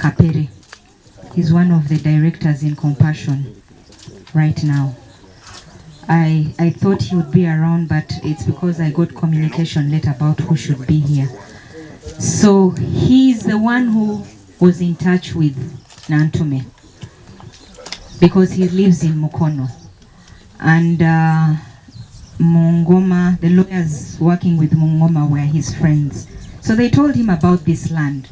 Kapere. He's one of the directors in Compassion right now. I thought he would be around, but it's because I got communication late about who should be here. So he's the one who was in touch with Nantume because he lives in Mukono. And Mungoma, the lawyers working with Mungoma were his friends. So they told him about this land.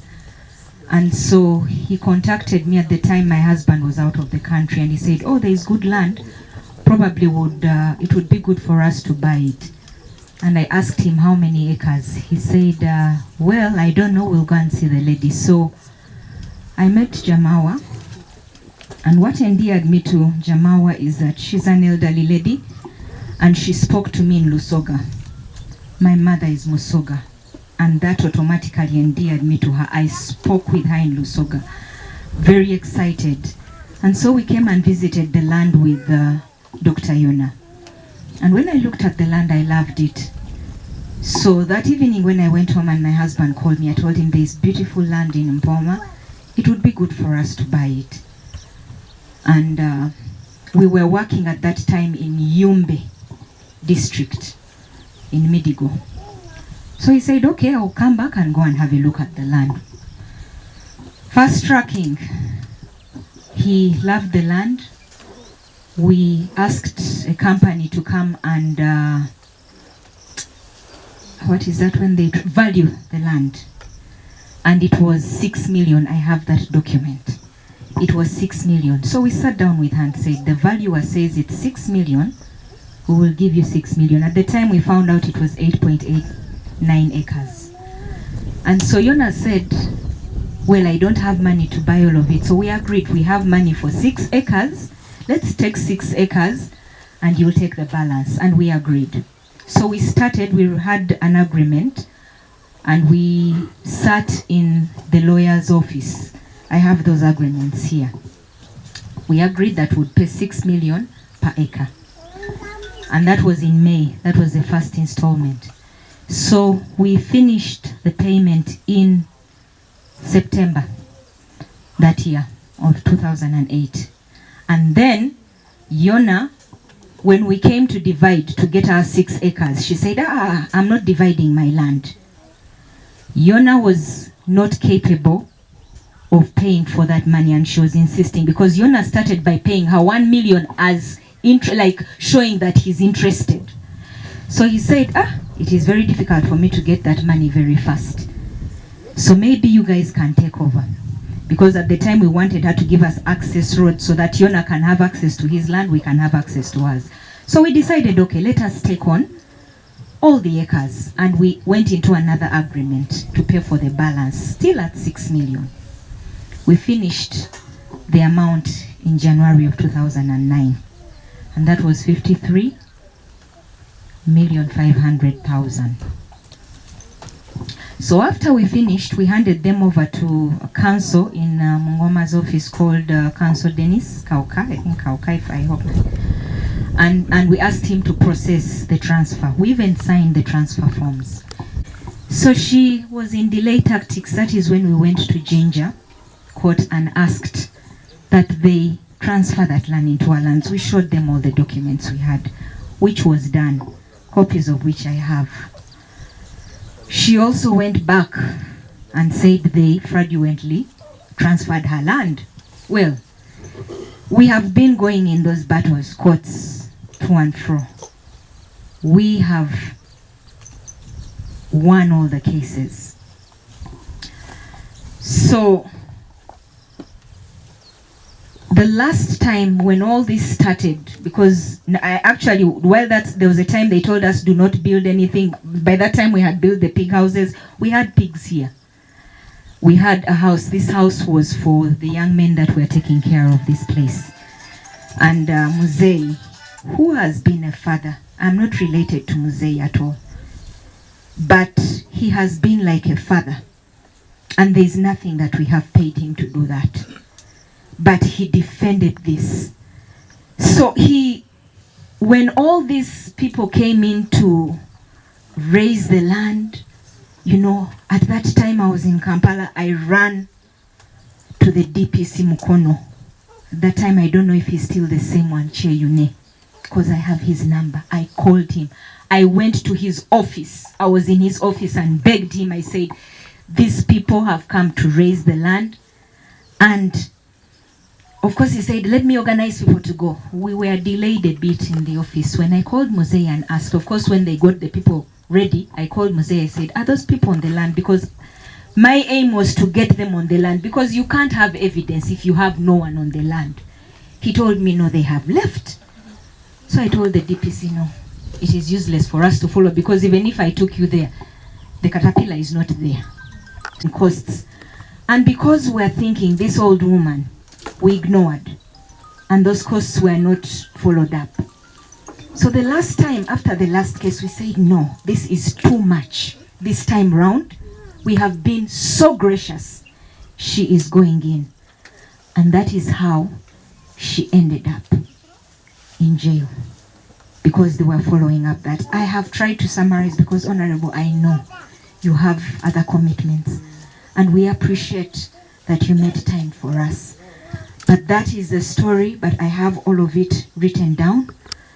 And so he contacted me at the time my husband was out of the country, and he said, oh, there is good land. Probably it would be good for us to buy it. And I asked him how many acres. He said, well, I don't know, we'll go and see the lady. So I met Jamawa, and what endeared me to Jamawa is that she's an elderly lady, and she spoke to me in Lusoga. My mother is Musoga, and that automatically endeared me to her. I spoke with her in Lusoga, very excited. And so we came and visited the land with Dr. Yona. And when I looked at the land, I loved it. So that evening when I went home and my husband called me, I told him there's beautiful land in Mpoma. It would be good for us to buy it. And we were working at that time in Yumbe district in Midigo. So he said, okay, I'll come back and go and have a look at the land. Fast tracking. He loved the land. We asked a company to come and what is that when they value the land? And it was 6 million. I have that document. It was 6 million. So we sat down with her and said, the valuer says it's 6 million. We will give you 6 million. At the time we found out it was 8.89 acres. And so Yona said, well, I don't have money to buy all of it. So we agreed, we have money for 6 acres. Let's take 6 acres and you'll take the balance. And we agreed. So we started, we had an agreement, and we sat in the lawyer's office. I have those agreements here. We agreed that we'd pay 6 million per acre. And that was in May. That was the first installment. So we finished the payment in September that year of 2008. And then Yona, when we came to divide to get our 6 acres, she said, I'm not dividing my land. Yona was not capable of paying for that money, and she was insisting, because Yona started by paying her 1 million as like showing that he's interested. So he said, it is very difficult for me to get that money very fast. So maybe you guys can take over. Because at the time we wanted her to give us access road so that Yona can have access to his land, we can have access to ours. So we decided, okay, let us take on all the acres. And we went into another agreement to pay for the balance, still at 6 million. We finished the amount in January of 2009. And that was 53,500,000. So after we finished, we handed them over to a council in Mungoma's office called Council Dennis Kauka, I think Kauka, if I hope. And we asked him to process the transfer. We even signed the transfer forms. So she was in delay tactics. That is when we went to Jinja Court and asked that they transfer that land into our lands. We showed them all the documents we had, which was done, copies of which I have. She also went back and said they fraudulently transferred her land. Well, we have been going in those battles, courts, to and fro. We have won all the cases. So, the last time when all this started, because there was a time they told us do not build anything. By that time we had built the pig houses. We had pigs here. We had a house. This house was for the young men that were taking care of this place. And Muzei, who has been a father, I'm not related to Muzei at all, but he has been like a father. And there's nothing that we have paid him to do that. But he defended this. So when all these people came in to raise the land, at that time I was in Kampala, I ran to the DPC Mukono. That time I don't know if he's still the same one, Chair Yune, because I have his number. I called him. I went to his office. I was in his office and begged him. I said, these people have come to raise the land. And of course he said, let me organize people to go. We were delayed a bit in the office. When I called Mosei and asked, of course when they got the people ready, I called Mosei. I said, are those people on the land? Because my aim was to get them on the land, because you can't have evidence if you have no one on the land. He told me, no, they have left. So I told the DPC, no, it is useless for us to follow, because even if I took you there, the caterpillar is not there. It costs. And because we're thinking this old woman, we ignored, and those costs were not followed up. So the last time, after the last case, we said, no, this is too much. This time round, we have been so gracious. She is going in. And that is how she ended up in jail, because they were following up that. I have tried to summarize, because Honorable, I know you have other commitments, and we appreciate that you made time for us. But that is the story, but I have all of it written down.